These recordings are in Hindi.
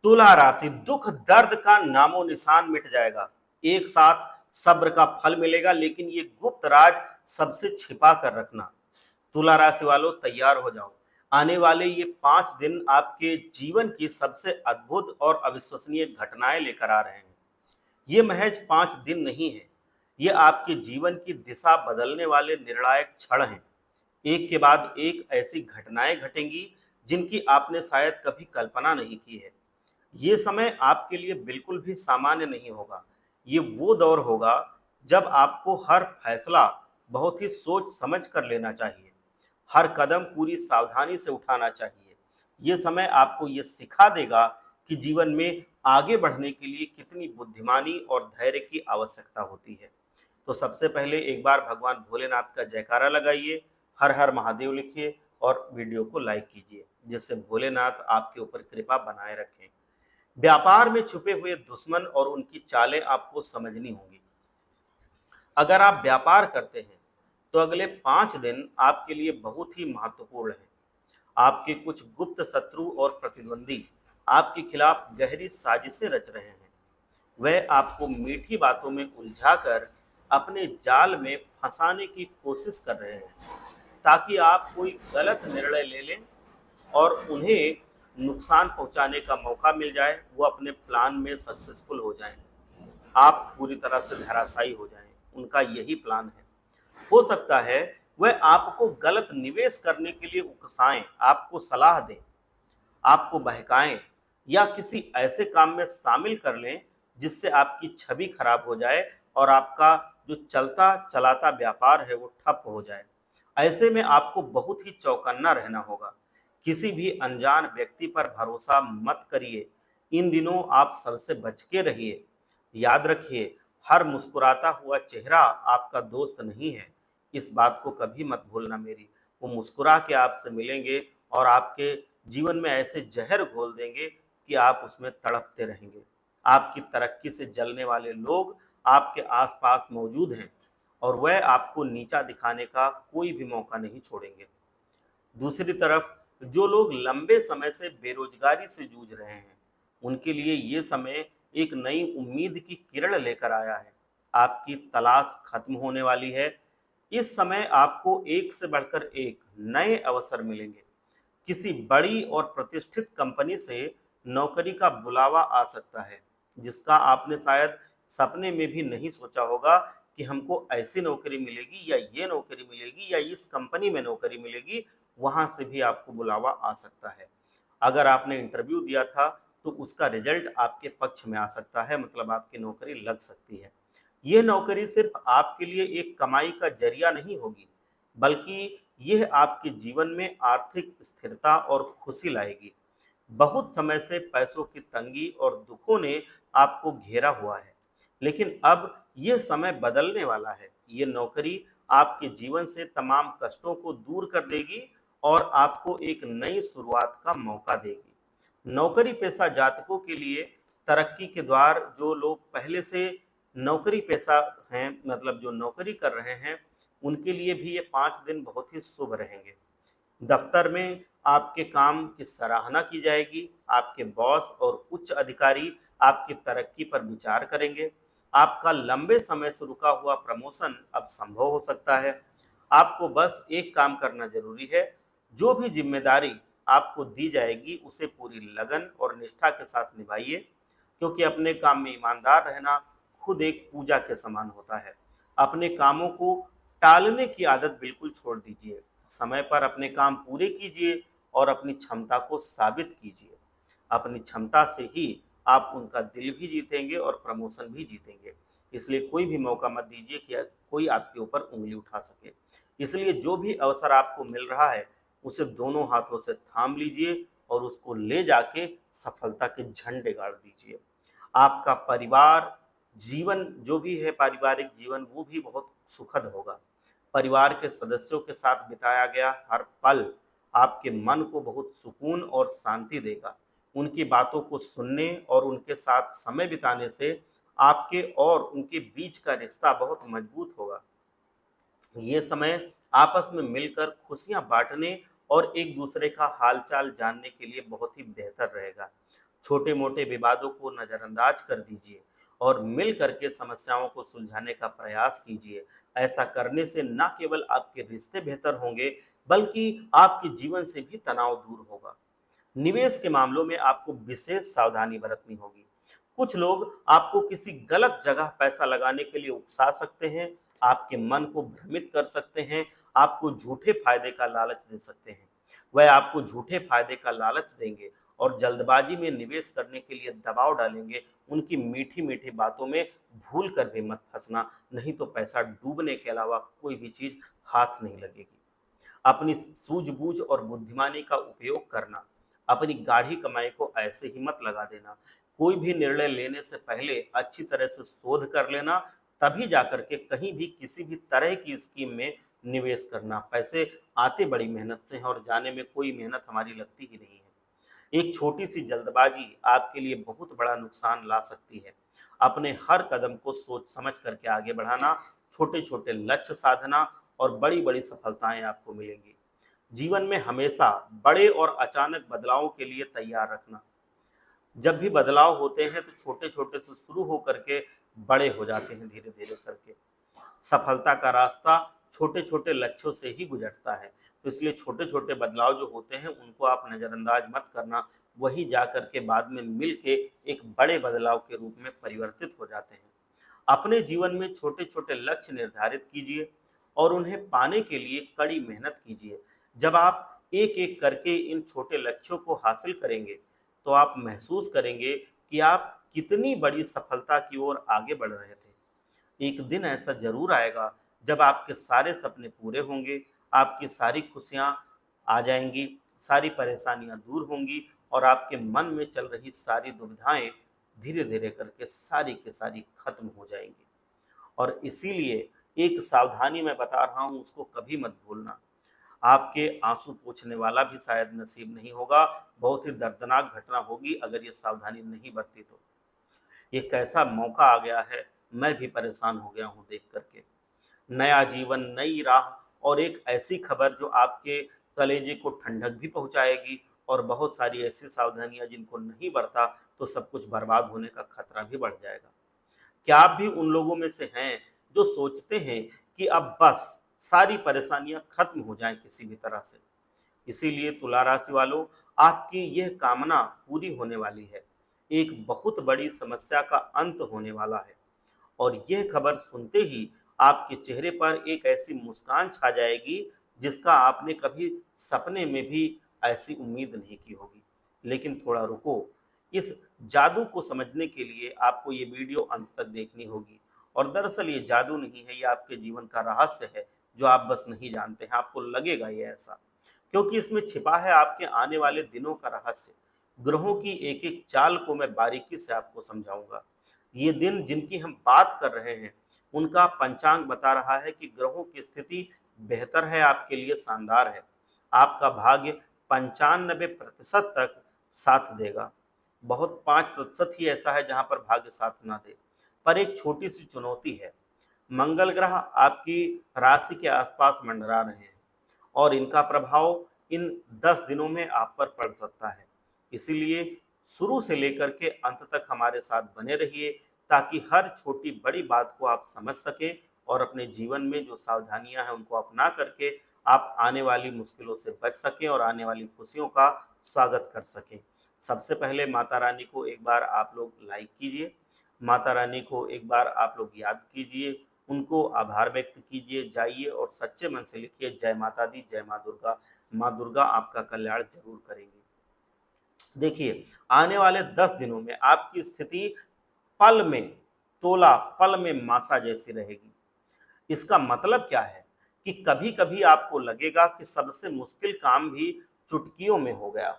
तुला राशि, दुख दर्द का नामो निशान मिट जाएगा। एक साथ सब्र का फल मिलेगा, लेकिन ये गुप्त राज सबसे छिपा कर रखना। तुला राशि वालों, तैयार हो जाओ। आने वाले ये 5 दिन आपके जीवन की सबसे अद्भुत और अविश्वसनीय घटनाएं लेकर आ रहे हैं। ये महज 5 दिन नहीं है, ये आपके जीवन की दिशा बदलने वाले निर्णायक क्षण हैं। एक के बाद एक ऐसी घटनाएं घटेंगी जिनकी आपने शायद कभी कल्पना नहीं की है। ये समय आपके लिए बिल्कुल भी सामान्य नहीं होगा। ये वो दौर होगा जब आपको हर फैसला बहुत ही सोच समझ कर लेना चाहिए, हर कदम पूरी सावधानी से उठाना चाहिए। ये समय आपको ये सिखा देगा कि जीवन में आगे बढ़ने के लिए कितनी बुद्धिमानी और धैर्य की आवश्यकता होती है। तो सबसे पहले एक बार भगवान भोलेनाथ का जयकारा लगाइए, हर हर महादेव लिखिए और वीडियो को लाइक कीजिए, जिससे भोलेनाथ आपके ऊपर कृपा बनाए रखें। व्यापार में छुपे हुए दुश्मन और उनकी चालें आपको समझनी होंगी। अगर आप व्यापार करते हैं तो अगले 5 दिन आपके लिए बहुत ही महत्वपूर्ण है। आपके कुछ गुप्त शत्रु और प्रतिद्वंदी आपके खिलाफ गहरी साजिशें रच रहे हैं। वह आपको मीठी बातों में उलझाकर अपने जाल में फंसाने की कोशिश कर रहे हैं, ताकि आप कोई गलत निर्णय ले लें और उन्हें नुकसान पहुंचाने का मौका मिल जाए, वो अपने प्लान में सक्सेसफुल हो जाएं, आप पूरी तरह से धराशायी हो जाएं। उनका यही प्लान है। हो सकता है वह आपको गलत निवेश करने के लिए उकसाएं, आपको सलाह दें, आपको बहकाएं या किसी ऐसे काम में शामिल कर लें जिससे आपकी छवि खराब हो जाए और आपका जो चलता चलाता व्यापार है वो ठप हो जाए। ऐसे में आपको बहुत ही चौकन्ना रहना होगा। किसी भी अनजान व्यक्ति पर भरोसा मत करिए। इन दिनों आप सबसे बच के रहिए। याद रखिए, हर मुस्कुराता हुआ चेहरा आपका दोस्त नहीं है। इस बात को कभी मत भूलना मेरी। वो मुस्कुरा के आपसे मिलेंगे और आपके जीवन में ऐसे जहर घोल देंगे कि आप उसमें तड़पते रहेंगे। आपकी तरक्की से जलने वाले लोग आपके आसपास मौजूद हैं और वह आपको नीचा दिखाने का कोई भी मौका नहीं छोड़ेंगे। दूसरी तरफ जो लोग लंबे समय से बेरोजगारी से जूझ रहे हैं, उनके लिए ये समय एक नई उम्मीद की किरण लेकर आया है। आपकी तलाश खत्म होने वाली है। इस समय आपको एक से बढ़कर एक नए अवसर मिलेंगे। किसी बड़ी और प्रतिष्ठित कंपनी से नौकरी का बुलावा आ सकता है, जिसका आपने शायद सपने में भी नहीं सोचा होगा कि हमको ऐसी नौकरी मिलेगी या ये नौकरी मिलेगी या इस कंपनी में नौकरी मिलेगी। वहां से भी आपको बुलावा आ सकता है। अगर आपने इंटरव्यू दिया था तो उसका रिजल्ट आपके पक्ष में आ सकता है, मतलब आपकी नौकरी लग सकती है। यह नौकरी सिर्फ आपके लिए एक कमाई का जरिया नहीं होगी, बल्कि यह आपके जीवन में आर्थिक स्थिरता और खुशी लाएगी। बहुत समय से पैसों की तंगी और दुखों ने आपको घेरा हुआ है, लेकिन अब यह समय बदलने वाला है। ये नौकरी आपके जीवन से तमाम कष्टों को दूर कर देगी और आपको एक नई शुरुआत का मौका देगी। नौकरी पेशा जातकों के लिए तरक्की के द्वार, जो लोग पहले से नौकरी पेशा हैं, मतलब जो नौकरी कर रहे हैं, उनके लिए भी ये 5 दिन बहुत ही शुभ रहेंगे। दफ्तर में आपके काम की सराहना की जाएगी। आपके बॉस और उच्च अधिकारी आपकी तरक्की पर विचार करेंगे। आपका लंबे समय से रुका हुआ प्रमोशन अब संभव हो सकता है। आपको बस एक काम करना जरूरी है। जो भी जिम्मेदारी आपको दी जाएगी उसे पूरी लगन और निष्ठा के साथ निभाइए, क्योंकि अपने काम में ईमानदार रहना खुद एक पूजा के समान होता है। अपने कामों को टालने की आदत बिल्कुल छोड़ दीजिए। समय पर अपने काम पूरे कीजिए और अपनी क्षमता को साबित कीजिए। अपनी क्षमता से ही आप उनका दिल भी जीतेंगे और प्रमोशन भी जीतेंगे। इसलिए कोई भी मौका मत दीजिए कि कोई आपके ऊपर उंगली उठा सके। इसलिए जो भी अवसर आपको मिल रहा है उसे दोनों हाथों से थाम लीजिए और उसको ले जाके सफलता के झंडे गाड़ दीजिए। आपका परिवार जीवन, जो भी है पारिवारिक जीवन, वो भी बहुत सुखद होगा। परिवार के सदस्यों के साथ बिताया गया हर पल आपके मन को बहुत सुकून और शांति देगा। उनकी बातों को सुनने और उनके साथ समय बिताने से आपके और उनके बीच का रिश्ता बहुत मजबूत होगा। ये समय आपस में मिलकर खुशियां बांटने और एक दूसरे का हालचाल जानने के लिए बहुत ही बेहतर रहेगा। छोटे मोटे विवादों को नजरअंदाज कर दीजिए और मिल करके समस्याओं को सुलझाने का प्रयास कीजिए। ऐसा करने से न केवल आपके रिश्ते बेहतर होंगे, बल्कि आपके जीवन से भी तनाव दूर होगा। निवेश के मामलों में आपको विशेष सावधानी बरतनी होगी। कुछ लोग आपको किसी गलत जगह पैसा लगाने के लिए उकसा सकते हैं, आपके मन को भ्रमित कर सकते हैं, आपको झूठे फायदे का लालच दे सकते हैं। वह आपको झूठे फायदे का लालच देंगे और जल्दबाजी में निवेश करने के लिए दबाव डालेंगे। उनकी मीठी मीठी बातों में भूल कर भी मत फंसना, नहीं तो पैसा डूबने के अलावा कोई भी चीज हाथ नहीं लगेगी। अपनी सूझबूझ और बुद्धिमानी का उपयोग करना। अपनी गाढ़ी कमाई को ऐसे ही मत लगा देना। कोई भी निर्णय लेने से पहले अच्छी तरह से शोध कर लेना, तभी जाकर के कहीं भी किसी भी तरह की स्कीम में निवेश करना। पैसे आते बड़ी मेहनत से हैं और जाने में कोई मेहनत हमारी लगती ही नहीं है। एक छोटी सी जल्दबाजी आपके लिए बहुत बड़ा नुकसान ला सकती है। अपने हर कदम को सोच समझ करके आगे बढ़ाना, छोटे छोटे लक्ष्य साधना और बड़ी बड़ी सफलताएं आपको मिलेंगी। जीवन में हमेशा बड़े और अचानक बदलावों के लिए तैयार रखना। जब भी बदलाव होते हैं तो छोटे छोटे से शुरू होकर के बड़े हो जाते हैं धीरे धीरे करके। सफलता का रास्ता छोटे छोटे लक्ष्यों से ही गुजरता है। तो इसलिए छोटे छोटे बदलाव जो होते हैं उनको आप नज़रअंदाज मत करना, वही जा करके बाद में मिल के एक बड़े बदलाव के रूप में परिवर्तित हो जाते हैं। अपने जीवन में छोटे छोटे लक्ष्य निर्धारित कीजिए और उन्हें पाने के लिए कड़ी मेहनत कीजिए। जब आप एक एक करके इन छोटे लक्ष्यों को हासिल करेंगे तो आप महसूस करेंगे कि आप कितनी बड़ी सफलता की ओर आगे बढ़ रहे थे। एक दिन ऐसा जरूर आएगा जब आपके सारे सपने पूरे होंगे, आपकी सारी खुशियां आ जाएंगी, सारी परेशानियां दूर होंगी और आपके मन में चल रही सारी दुविधाएं धीरे धीरे करके सारी की सारी खत्म हो जाएंगी। और इसीलिए एक सावधानी मैं बता रहा हूं, उसको कभी मत भूलना। आपके आंसू पोंछने वाला भी शायद नसीब नहीं होगा। बहुत ही दर्दनाक घटना होगी अगर ये सावधानी नहीं बरती तो। ये कैसा मौका आ गया है, मैं भी परेशान हो गया हूँ देख करके। नया जीवन, नई राह और एक ऐसी खबर जो आपके कलेजे को ठंडक भी पहुंचाएगी, और बहुत सारी ऐसी सावधानियां जिनको नहीं बरता तो सब कुछ बर्बाद होने का खतरा भी बढ़ जाएगा। क्या आप भी उन लोगों में से हैं जो सोचते हैं कि अब बस सारी परेशानियां खत्म हो जाएं किसी भी तरह से? इसीलिए तुला राशि वालों, आपकी यह कामना पूरी होने वाली है। एक बहुत बड़ी समस्या का अंत होने वाला है और यह खबर सुनते ही आपके चेहरे पर एक ऐसी मुस्कान छा जाएगी जिसका आपने कभी सपने में भी ऐसी उम्मीद नहीं की होगी। लेकिन थोड़ा रुको, इस जादू को समझने के लिए आपको ये वीडियो अंत तक देखनी होगी। और दरअसल ये जादू नहीं है, ये आपके जीवन का रहस्य है जो आप बस नहीं जानते हैं। आपको लगेगा ये ऐसा, क्योंकि इसमें छिपा है आपके आने वाले दिनों का रहस्य। ग्रहों की एक एक चाल को मैं बारीकी से आपको समझाऊंगा। ये दिन जिनकी हम बात कर रहे हैं, उनका पंचांग बता रहा है कि ग्रहों की स्थिति बेहतर है, आपके लिए शानदार है। आपका भाग्य 95% तक साथ देगा। बहुत 5% ही ऐसा है जहां पर भाग्य साथ ना दे। पर एक छोटी सी चुनौती है। मंगल ग्रह आपकी राशि के आसपास मंडरा रहे हैं और इनका प्रभाव इन 10 दिनों में आप पर पड़ सकता है। इसीलिए शुरू से लेकर के अंत तक हमारे साथ बने रहिए, ताकि हर छोटी बड़ी बात को आप समझ सकें और अपने जीवन में जो सावधानियां हैं उनको अपना करके आप आने वाली मुश्किलों से बच सकें और आने वाली खुशियों का स्वागत कर सकें। सबसे पहले माता रानी को एक बार आप लोग लाइक कीजिए, माता रानी को एक बार आप लोग याद कीजिए, उनको आभार व्यक्त कीजिए, जाइए और सच्चे मन से लिखिए जय माता दी, जय माँ दुर्गा। माँ दुर्गा आपका कल्याण जरूर करेंगी। देखिए, आने वाले 10 दिनों में आपकी स्थिति पल में तोला, पल में मासा जैसी रहेगी। इसका मतलब क्या है कि कभी कभी आपको लगेगा कि सबसे मुश्किल काम भी चुटकियों में हो गया,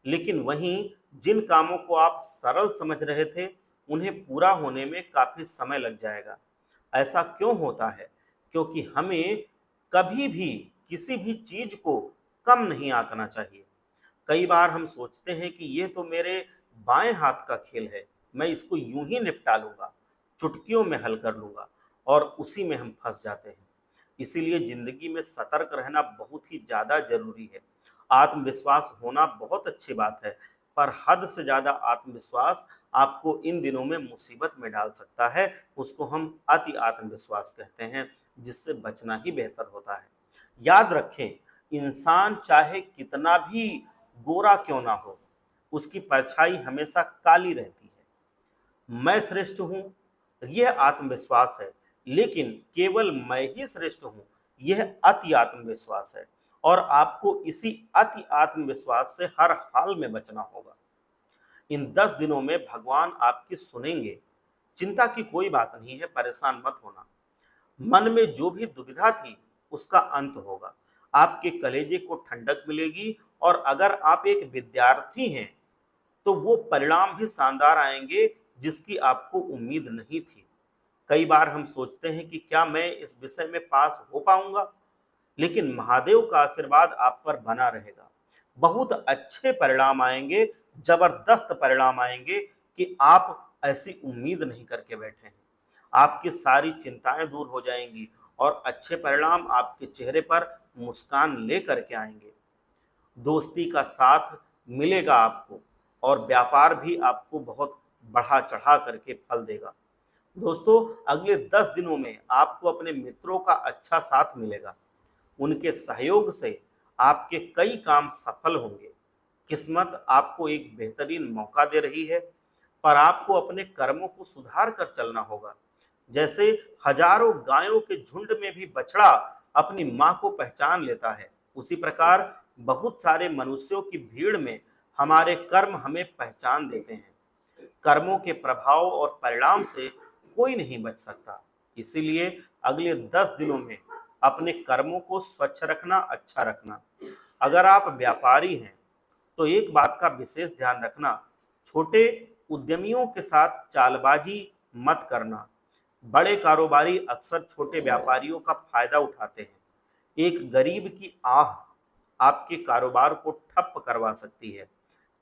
लेकिन वहीं जिन कामों को आप सरल समझ रहे थे उन्हें पूरा होने में काफी समय लग जाएगा। ऐसा क्यों होता है? क्योंकि हमें कभी भी किसी भी चीज को कम नहीं आंकना चाहिए। कई बार हम सोचते हैं कि ये तो मेरे बाएं हाथ का खेल है, मैं इसको यूं ही निपटा लूंगा, चुटकियों में हल कर लूंगा, और उसी में हम फंस जाते हैं। इसीलिए जिंदगी में सतर्क रहना बहुत ही ज्यादा जरूरी है। आत्मविश्वास होना बहुत अच्छी बात है, पर हद से ज्यादा आत्मविश्वास आपको इन दिनों में मुसीबत में डाल सकता है। उसको हम अति आत्मविश्वास कहते हैं, जिससे बचना ही बेहतर होता है। याद रखें, इंसान चाहे कितना भी गोरा क्यों ना हो, उसकी परछाई हमेशा काली रहती है। मैं श्रेष्ठ हूं, यह आत्मविश्वास है, लेकिन केवल मैं ही श्रेष्ठ हूं, यह अति आत्मविश्वास है। और आपको इसी अति आत्मविश्वास से हर हाल में बचना होगा। इन 10 दिनों में भगवान आपकी सुनेंगे। चिंता की कोई बात नहीं है, परेशान मत होना। मन में जो भी दुविधा थी, उसका अंत होगा। आपके कलेजे को ठंडक मिलेगी, और अगर आप एक विद्यार्थी हैं तो वो परिणाम भी शानदार आएंगे, जिसकी आपको उम्मीद नहीं थी। कई बार हम सोचते हैं कि क्या मैं इस विषय में पास हो पाऊंगा, लेकिन महादेव का आशीर्वाद आप पर बना रहेगा। बहुत अच्छे परिणाम आएंगे, जबरदस्त परिणाम आएंगे कि आप ऐसी उम्मीद नहीं करके बैठे हैं। आपकी सारी चिंताएं दूर हो जाएंगी, और अच्छे परिणाम आपके चेहरे पर मुस्कान लेकर के आएंगे। दोस्ती का साथ मिलेगा आपको, और व्यापार भी आपको बहुत बढ़ा चढ़ा करके फल देगा। दोस्तों, अगले 10 दिनों में आपको अपने मित्रों का अच्छा साथ मिलेगा। उनके सहयोग से आपके कई काम सफल होंगे। किस्मत आपको एक बेहतरीन मौका दे रही है, पर आपको अपने कर्मों को सुधार कर चलना होगा। जैसे हजारों गायों के झुंड में भी बछड़ा अपनी मां को पहचान लेता है, उसी प्रकार बहुत सारे मनुष्यों की भीड़ में हमारे कर्म हमें पहचान देते हैं। कर्मों के प्रभाव और परिणाम से कोई नहीं बच सकता। इसीलिए अगले 10 दिनों में अपने कर्मों को स्वच्छ रखना, अच्छा रखना। अगर आप व्यापारी हैं तो एक बात का विशेष ध्यान रखना, छोटे उद्यमियों के साथ चालबाजी मत करना। बड़े कारोबारी अक्सर छोटे व्यापारियों का फायदा उठाते हैं। एक गरीब की आह आपके कारोबार को ठप करवा सकती है।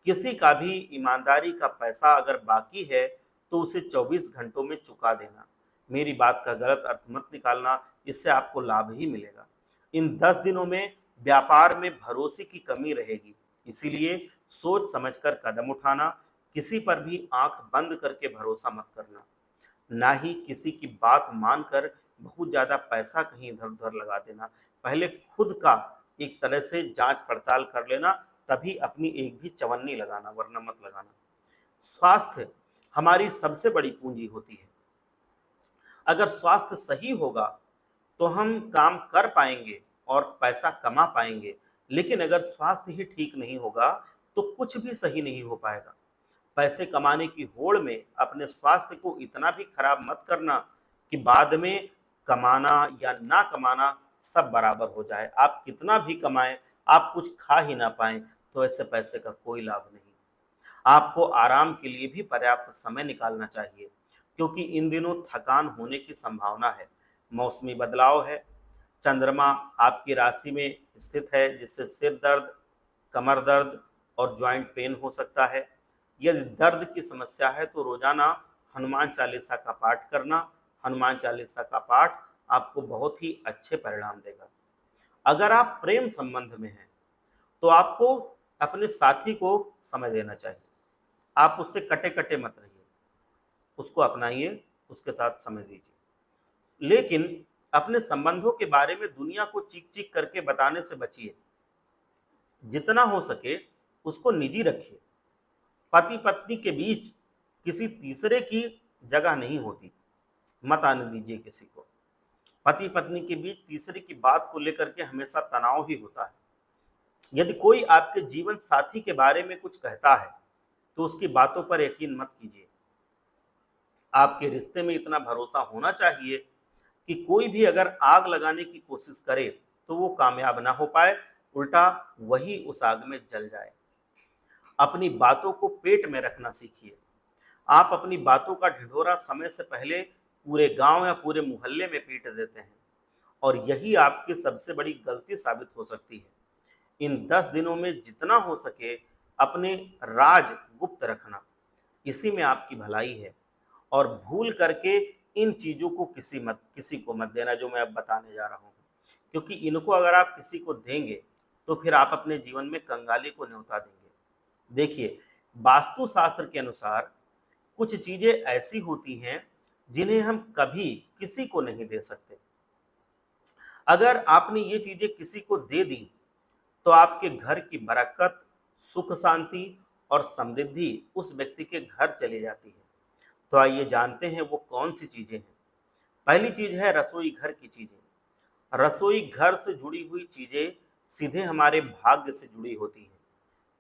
किसी का भी ईमानदारी का पैसा अगर बाकी है तो उसे 24 घंटों में चुका देना। मेरी बात का गलत अर्थ मत निकालना, इससे आपको लाभ ही मिलेगा। इन 10 दिनों में व्यापार में भरोसे की कमी रहेगी, इसीलिए सोच समझकर कदम उठाना। किसी पर भी आंख बंद करके भरोसा मत करना, ना ही किसी की बात मानकर बहुत ज्यादा पैसा कहीं इधर उधर लगा देना। पहले खुद का एक तरह से जांच पड़ताल कर लेना, तभी अपनी एक भी चवन्नी लगाना, वरना मत लगाना। स्वास्थ्य हमारी सबसे बड़ी पूंजी होती है। अगर स्वास्थ्य सही होगा तो हम काम कर पाएंगे और पैसा कमा पाएंगे, लेकिन अगर स्वास्थ्य ही ठीक नहीं होगा तो कुछ भी सही नहीं हो पाएगा। पैसे कमाने की होड़ में अपने स्वास्थ्य को इतना भी खराब मत करना कि बाद में कमाना या ना कमाना सब बराबर हो जाए। आप कितना भी कमाएं, आप कुछ खा ही ना पाएं, तो ऐसे पैसे का कोई लाभ नहीं। आपको आराम के लिए भी पर्याप्त समय निकालना चाहिए, क्योंकि इन दिनों थकान होने की संभावना है। मौसमी बदलाव है, चंद्रमा आपकी राशि में स्थित है, जिससे सिर दर्द, कमर दर्द और जॉइंट पेन हो सकता है। यदि दर्द की समस्या है तो रोजाना हनुमान चालीसा का पाठ करना। हनुमान चालीसा का पाठ आपको बहुत ही अच्छे परिणाम देगा। अगर आप प्रेम संबंध में हैं तो आपको अपने साथी को समय देना चाहिए। आप उससे कटे कटे मत रहिए, उसको अपनाइए, उसके साथ समय दीजिए। लेकिन अपने संबंधों के बारे में दुनिया को चीख चीख करके बताने से बचिए। जितना हो सके उसको निजी रखिए। पति पत्नी के बीच किसी तीसरे की जगह नहीं होती, मत आने दीजिए किसी को। पति पत्नी के बीच तीसरे की बात को लेकर के हमेशा तनाव ही होता है। यदि कोई आपके जीवन साथी के बारे में कुछ कहता है तो उसकी बातों पर यकीन मत कीजिए। आपके रिश्ते में इतना भरोसा होना चाहिए कि कोई भी अगर आग लगाने की कोशिश करे तो वो कामयाब ना हो पाए, उल्टा वही उस आग में जल जाए। अपनी बातों को पेट में रखना सीखिए। आप अपनी बातों का ढिढोरा समय से पहले पूरे गांव या पूरे मोहल्ले में पीट देते हैं, और यही आपकी सबसे बड़ी गलती साबित हो सकती है। इन 10 दिनों में जितना हो सके अपने राज गुप्त रखना, इसी में आपकी भलाई है। और भूल करके इन चीजों को किसी को मत देना जो मैं अब बताने जा रहा हूँ, क्योंकि इनको अगर आप किसी को देंगे तो फिर आप अपने जीवन में कंगाली को न्योता देंगे। देखिए, वास्तु शास्त्र के अनुसार कुछ चीजें ऐसी होती हैं जिन्हें हम कभी किसी को नहीं दे सकते। अगर आपने ये चीजें किसी को दे दी तो आपके घर की बरकत, सुख शांति और समृद्धि उस व्यक्ति के घर चली जाती है। तो आइए जानते हैं वो कौन सी चीजें हैं। पहली चीज है रसोई घर की चीजें। रसोई घर से जुड़ी हुई चीजें सीधे हमारे भाग्य से जुड़ी होती हैं।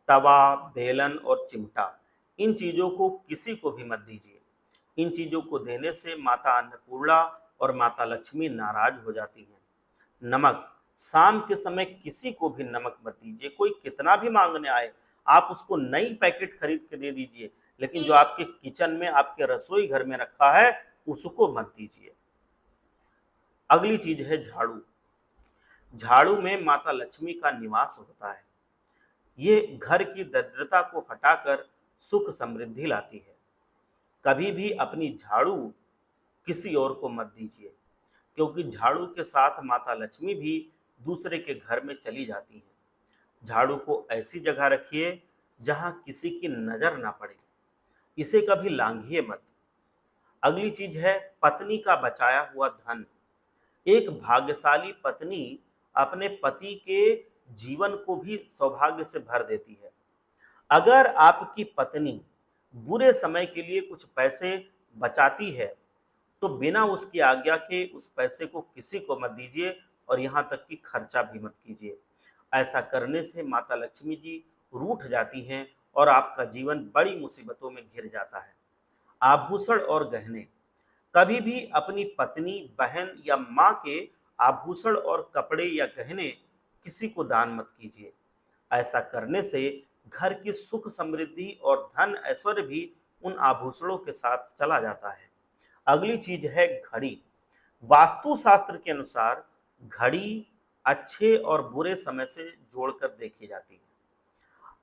तवा, बेलन और चिमटा, इन चीजों को किसी को भी मत दीजिए। इन चीजों को देने से माता अन्नपूर्णा और माता लक्ष्मी नाराज हो जाती हैं। नमक, शाम के समय किसी को भी नमक मत दीजिए। कोई कितना भी मांगने आए, आप उसको नई पैकेट खरीद के दे दीजिए, लेकिन जो आपके किचन में, आपके रसोई घर में रखा है, उसको मत दीजिए। अगली चीज है झाड़ू। झाड़ू में माता लक्ष्मी का निवास होता है। ये घर की दरिद्रता को हटाकर सुख समृद्धि लाती है। कभी भी अपनी झाड़ू किसी और को मत दीजिए, क्योंकि झाड़ू के साथ माता लक्ष्मी भी दूसरे के घर में चली जाती हैं। झाड़ू को ऐसी जगह रखिए जहां किसी की नजर ना पड़े। इसे कभी लांघिए मत। अगली चीज है पत्नी का बचाया हुआ धन। एक भाग्यशाली पत्नी अपने पति के जीवन को भी सौभाग्य से भर देती है। अगर आपकी पत्नी बुरे समय के लिए कुछ पैसे बचाती है तो बिना उसकी आज्ञा के उस पैसे को किसी को मत दीजिए और यहाँ तक कि खर्चा भी मत कीजिए। ऐसा करने से माता लक्ष्मी जी रूठ जाती हैं और आपका जीवन बड़ी मुसीबतों में घिर जाता है। आभूषण और गहने, कभी भी अपनी पत्नी, बहन या माँ के आभूषण और कपड़े या गहने किसी को दान मत कीजिए। ऐसा करने से घर की सुख समृद्धि और धन ऐश्वर्य भी उन आभूषणों के साथ चला जाता है। अगली चीज है घड़ी। वास्तु शास्त्र के अनुसार घड़ी अच्छे और बुरे समय से जोड़कर देखी जाती है।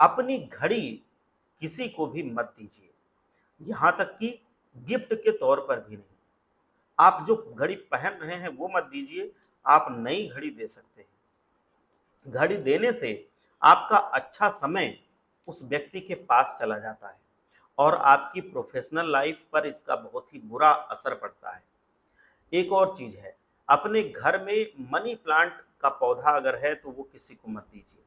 अपनी घड़ी किसी को भी मत दीजिए, यहाँ तक कि गिफ्ट के तौर पर भी नहीं। आप जो घड़ी पहन रहे हैं वो मत दीजिए, आप नई घड़ी दे सकते हैं। घड़ी देने से आपका अच्छा समय उस व्यक्ति के पास चला जाता है और आपकी प्रोफेशनल लाइफ पर इसका बहुत ही बुरा असर पड़ता है। एक और चीज है, अपने घर में मनी प्लांट का पौधा अगर है तो वो किसी को मत दीजिए।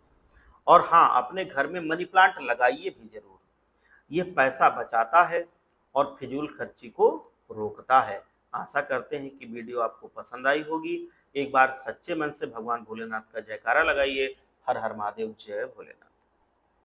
और हाँ, अपने घर में मनी प्लांट लगाइए भी जरूर। ये पैसा बचाता है और फिजूल खर्ची को रोकता है। आशा करते हैं कि वीडियो आपको पसंद आई होगी। एक बार सच्चे मन से भगवान भोलेनाथ का जयकारा लगाइए। हर हर महादेव, जय भोलेनाथ।